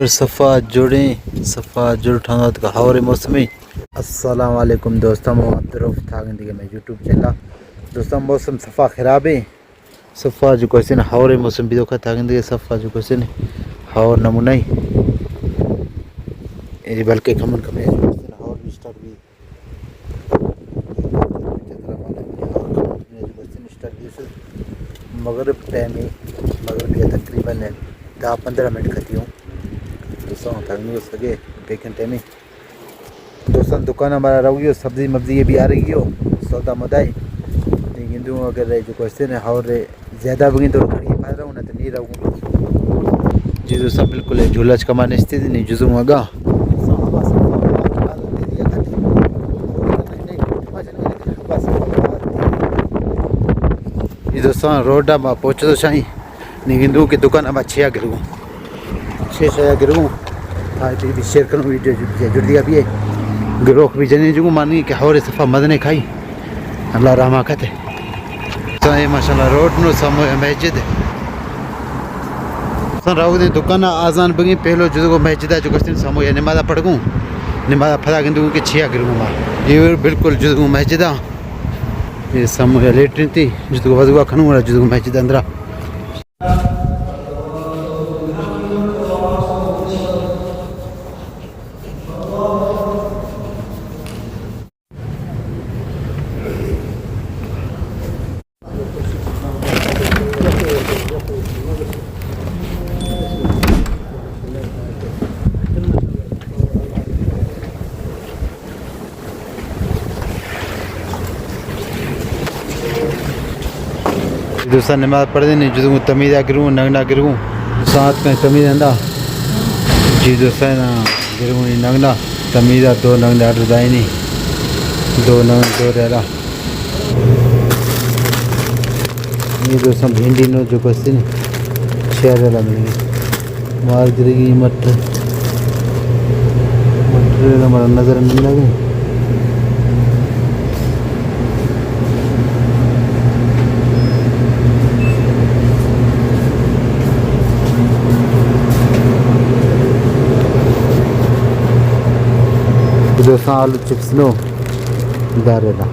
सफ़ा जुड़ ठाना का हवारे मौसमी अस्सलाम वालेकुम दोस्तों अब्दुरऊफ थागंदी मैं यूट्यूब चैनल दोस्तों मौसम सफ़ा ख़राब है सफ़ा जो क्वेश्चन हवारे मौसम भी दोखा थागंदी सफ़ा जो क्वेश्चन हवर नमूना ही ये बल्कि कमन कमे हवर भी स्टार्ट भी मगरब टाइम है मगरब या तकरीबन 10-15 मिनट खती हूँ दोस्तों थागंदी हो सके बेकन टाइम में दोस्तों दुकान हमारा रहोगी सब्जी मब्जी ये भी आ रही हो सौदा मदाई लेकिन दूँ अगर जो क्वेश्चन है और ज़्यादा बगी तो खड़ी पा रहा हूँ ना तो नहीं रहूँगी जी दोस्तों बिल्कुल झूला कमाने स्थिति नहीं जुजूँ आगा जी दोस्तों रोड अब पहुँच तो चाहिए लेकिन दूँ की दुकान अब छः गिरूँ छः गिरूँ हाँ भी शेयर करूँ वीडियो जुड़ दिया भी है गिरोह भी जने जो मानी कि हौरे सफ़ा मदने खाई अल्लाह रहमा कते तो ये माशाल्लाह रोड नो सामो मस्जिद सन राव दे दुकान आजान बगी पहलो जो मस्जिद जो कस्तिन सामो ये नमाज पढ़गू नमाज फदा गंदू के छिया गिरगू मा ये बिल्कुल जो मस्जिद ये सामो लेटरिन थी जो वजुआ खनु जो मस्जिद अंदर दूसरा नमाज पढ़ते नहीं जो तमीज़ा गिरूँ नंगना गिरूँ साथ में तमीज़ अंदा जी दोस्तों ना गिरूँ नंगना तमीज़ा दो नंगना आठ दाई नहीं दो नंग दो रेला ये दोस्तों भिंडी नो जो क्वेश्चन छः रेला मिलेगी मार गिरेगी मटर मटर हमारा नज़र नहीं लगे दोस्तों आलू चिप्स नो दारेला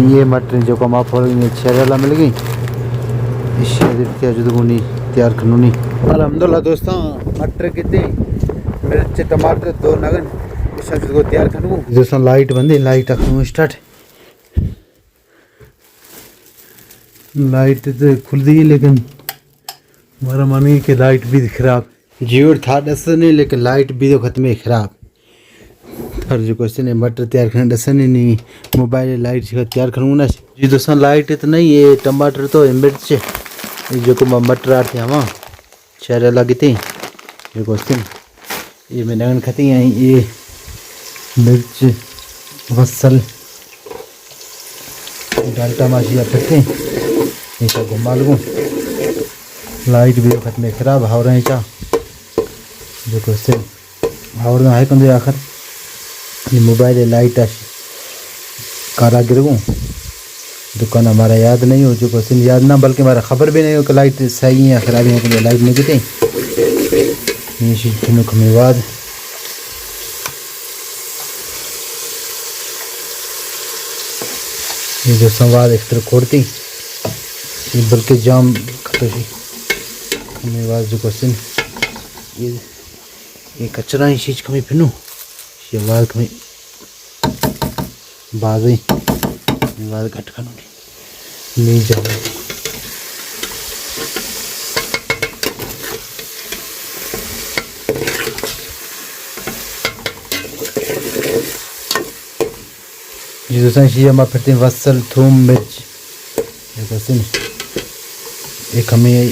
ये मटर जो कम आप छेला मिल गई जुदगुनी तैयार खनूनी अलहमदुल्ला दोस्तों मटर कितने मिर्च टमाटर दो नगन को तैयार खनू दोस्तों लाइट बंदी लाइट रखूँ स्टार्ट लाइट तो खुल दी लेकिन हमारा मन है कि लाइट भी खराब जीवर था दस नहीं लेकिन लाइट भी तो खत्म है खराब हर जो क्वेश्चन है मटर तैयार करना दस नहीं मोबाइल लाइट तैयार करूँगा ना जी दोस्तों लाइट तो नहीं ये टमाटर तो मिर्च ये जो को मटर आते हैं वहाँ शहर लगी थी ये क्वेश्चन ये मैं नगन खाती हैं ये मिर्च वसल डालटा माशिया फिरते ऐसा घुमा लूँ लाइट भी खत्म खराब हावरा ऐसा जो क्वेश्चन हावरा है कंदे आखिर मोबाइल लाइट कारा गिरगूँ दुकान हमारा याद नहीं हो जो क्वेश्चन याद ना बल्कि हमारा खबर भी नहीं हो कि लाइट सही है खराबी है कि लाइट नहीं गिरती ये चीज़ बाद ये जो संवाद एक तरह खोड़ती ये बल्कि जाम खतोशी बाद जो क्वेश्चन ये कचरा ही चीज़ कमी फिनू ये बाद कमी बाजी बाद घट खनूनी नहीं जाओ जी दोस्तों ये हम फिरते हैं वसल थूम मिर्च ये एक हमें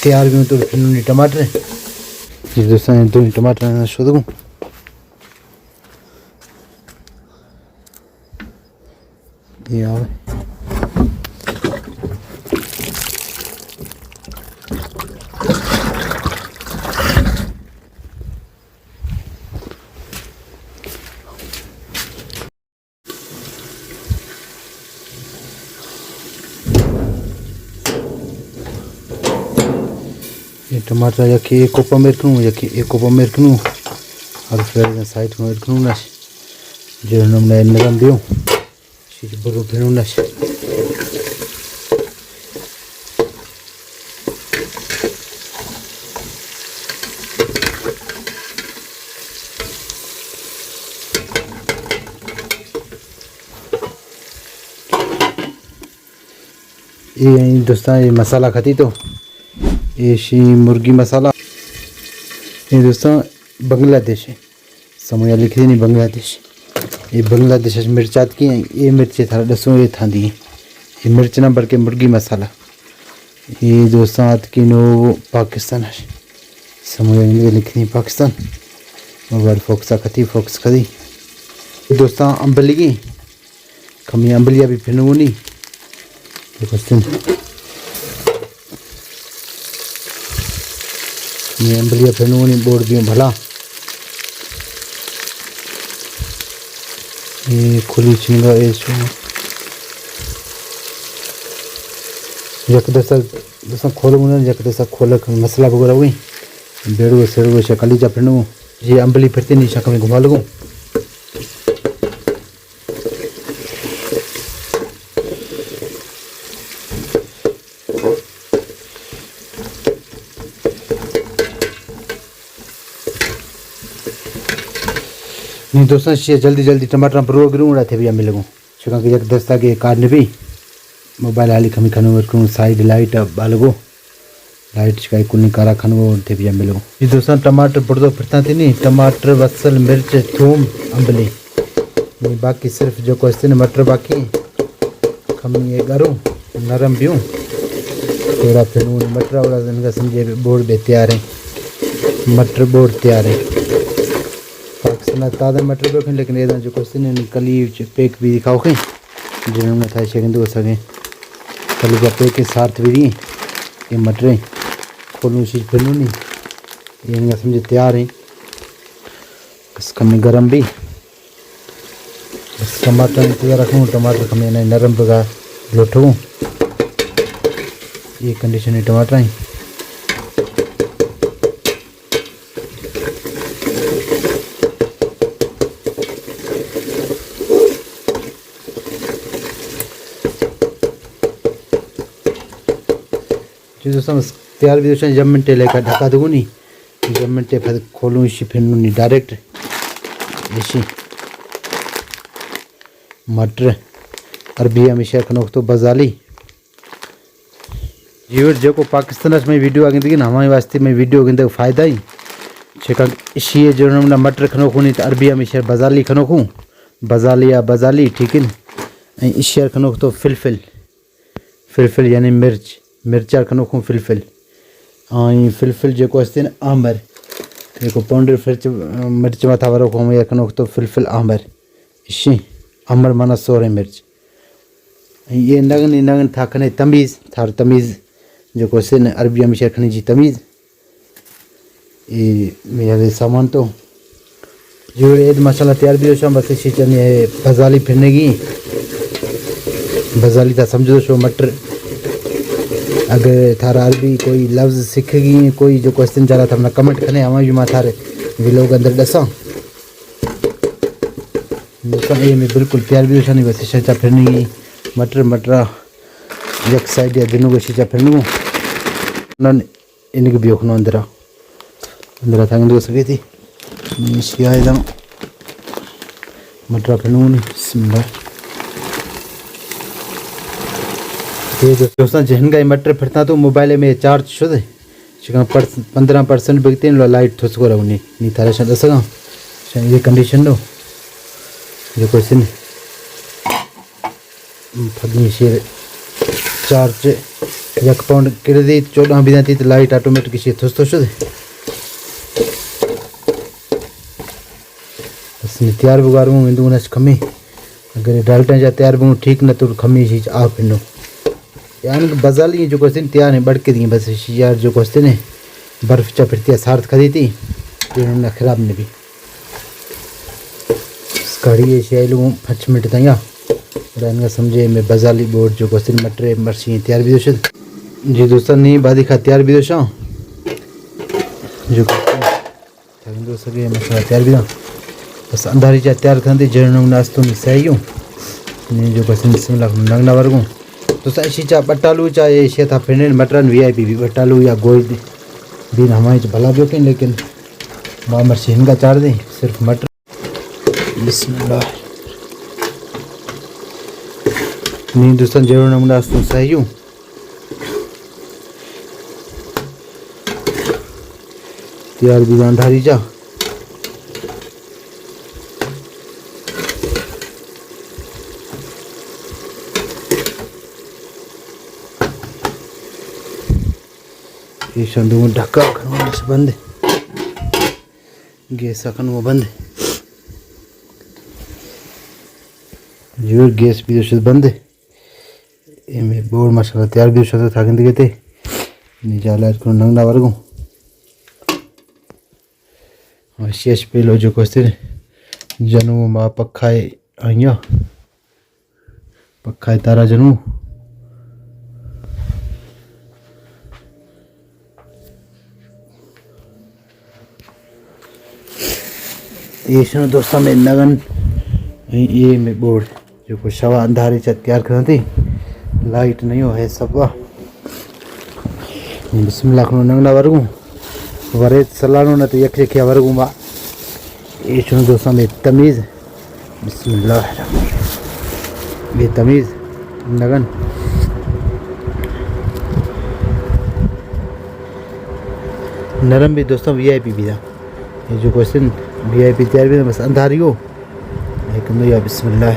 तैयार भी तो फिर टमाटर जी दोस्तों दो टमाटर शुद्ध दूँ ये टमाटर यकी एक कोपा में रखूँ यकी एक कोपा में रखूँ और फिर साइड में रखूँ ना जो हमने नरम दियो चीज बरो फिर ना ये दोस्तों ये मसाला खाती तो ये शी मुर्गी मसाला ये दोस्तों बांग्लादेश है समय लिखी नहीं बांग्लादेश ये बांग्लादेश मिर्चात की ये मिर्च था दसों ये था दी ये मिर्च ना बढ़ के मुर्गी मसाला ये दोस्तों आत की नो पाकिस्तान है समय लिखी नहीं पाकिस्तान मोबाइल फोक्स खती दोस्तों अम्बली की खमी अम्बलिया भी फिर नहीं मैं अम्बलिया फेनूनी बोर्ड भी भला ये खुली छिंगा ऐसो जक दसा खोलो ना जक दसा खोल मसाला वगैरह हुई बेड़ो सेड़ो से कलीजा फेनू ये अम्बली फिरते नहीं शक में घुमा लगूं नहीं दोस्तों ये जल्दी टमाटर पर रोग उड़ा थे भी हमें लगूँ चिकन के जब दस्ता के कार भी मोबाइल हाली खमी खानो रखूँ साइड लाइट बालगो लाइट का कुनी कारा खानो थे भी हमें लगूँ ये दोस्तों टमाटर बढ़ो फिरता थे नहीं टमाटर बसल मिर्च थूम अम्बली नहीं बाकी सिर्फ जो क्वेश्चन है मटर बाकी खमी ये करूँ नरम भी हूँ थोड़ा फिर मटर वाला इनका समझे बोर्ड भी तैयार है मटर बोर्ड तैयार है पाकिस्तान ताज़ा मटर भी रखें लेकिन ये जो क्वेश्चन कली पैक भी दिखाओ कहीं जिन्होंने था शेखिंद हो सकें कली का पैक के साथ भी दिए ये मटरें खोलूँ चीज़ फिर नहीं ये इनका समझे तैयार है बस कमी गर्म भी बस टमाटर इंतजार रखूँ टमाटर कमी नरम बगा लोटूँ ये कंडीशन है टमाटर है जो दोस्तों तैयार भी दोस्तों जब मिनटे लेकर ढका दूँ नहीं जब मिनटे फिर खोलूँ इसी फिर नहीं डायरेक्ट इसी मटर अरबी हमेशा खनोक तो बजाली जीवर जो को पाकिस्तान में वीडियो आगे देखिए ना हमारे वास्ते में वीडियो के फ़ायदा ही छेका इसी जो हमने मटर खनोक नहीं तो अरबी हमेशा बजाली खनोकूँ बजाली या बजाली ठीक है इसी खनोक तो फिलफिल यानी मिर्चा खनोकूँ फिलफिल फिलफिल जो अस्ते आंबर देखो पाउडर मिर्च मथा वारो को खनोक तो फिलफिल आंबर इसी अमर माना सोरे मिर्च ये नगन था खने तमीज़ थार तमीज़ जो क्वेश्चन अरबी हमेशा खनी जी तमीज़ ये मेरे सामान तो जो ये मसाला तैयार भी हो शाम बस इसी चलनी है बजाली फिरने की बजाली था समझो शो मटर अगर थारा अरबी कोई लफ्ज़ सीखेगी कोई जो क्वेश्चन चला था अपना कमेंट करने हमारे भी माथा वे लोग अंदर दसा ये मैं बिल्कुल तैयार भी हो नहीं बस शीचा फिरने की मटर एक साइड या दिनों को शीचा फिरने नन इनके भी ओखनो अंदर था इंदो सके थी शिया एकदम मटर फिरने नहीं सिंबा ये दोस्तों जहन का मटर फिरता तो मोबाइल में चार्ज शुद्ध चिकन 15% बिकते हैं लाइट थोस को रहूँ नहीं थारे शायद सका ये कंडीशन लो जो क्वेश्चन फगनी शेर चार्ज 1 पाउंड किड़े दी 14 भी जाती तो लाइट ऑटोमेटिक शेर थोस तो शुद्ध बस तैयार बुगारूँ इंदू न खमी अगर डालते जा तैयार बनू ठीक न तो खमी चीज आ पिनो यानी बजाली जो क्वेश्चन तैयार है बढ़ के दी बस यार जो क्वेश्चन है बर्फ चा फिरती सार्थ खदी थी इन्होंने खराब ने भी कड़ी ऐसे लोगों 5 मिनट तक और इनका समझे मैं बजाली बोर्ड जो क्वेश्चन मटर मर्सी तैयार भी दोस्त जी दोस्तों नहीं बादी खा तैयार भी दोस्त जो थाकिन दोस्तों के मसाला तैयार भी ना बस अंधारी चा तैयार करते जरूर नाश्तों में सही हूँ नहीं जो बस बिस्मिल्लाह नंगना वर्गों तो सही चा बट्टालू चा ये शेता फिरने मटरन वीआईपी भी बट्टालू या गोई दिन हमारे भला जो कहीं लेकिन मामर सीन का चार दें सिर्फ मटर बिस्मिल्लाह नहीं दोस्तों जरूर नंगना नाश्तों सही हूँ तैयार भी अंधारी चा ये संदूक में ढक्का खनवा से बंद है गैस अखन वो बंद है जो गैस भी दोस्त बंद है ये में बोर मसाला तैयार भी दोस्त थाकिन दिखे थे निजाला इसको नंगना वर्गों और शेष पे लो जो क्वेश्चन जनू माँ पक्खाए आइया पक्खाए तारा जनू ये सुनो दोस्तों में नगन ये में बोर्ड जो कुछ शवा अंधारी चा तैयार करना थी लाइट नहीं हो है सब वाह बिस्मिल्लाह को नंगना वर्गों वरे सलानो न तो यक यकिया वर्गों मा ये सुनो दोस्तों में तमीज़ बिस्मिल्लाह ये तमीज़ नगन नरम भी दोस्तों वीआईपी भी था ये जो क्वेश्चन वीआईपी तैयार भी बस अंधारी हो लेकिन तो या बिस्मिल्लाह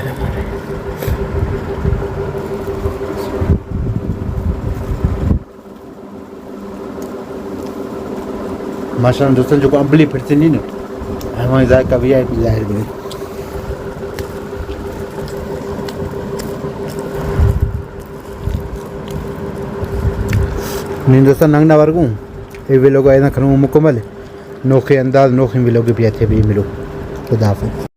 माशाल्लाह दोस्तों जो को अम्बली फिरती नहीं ना हमारे जायका वीआईपी जाहिर भी नहीं दोस्तों नंगना वर्गों ये वे लोग ऐसा करूँ मुकम्मल नोखे अंदाज नोखे भी लोग भी अच्छे भी मिलो खुदा हाफ़िज़।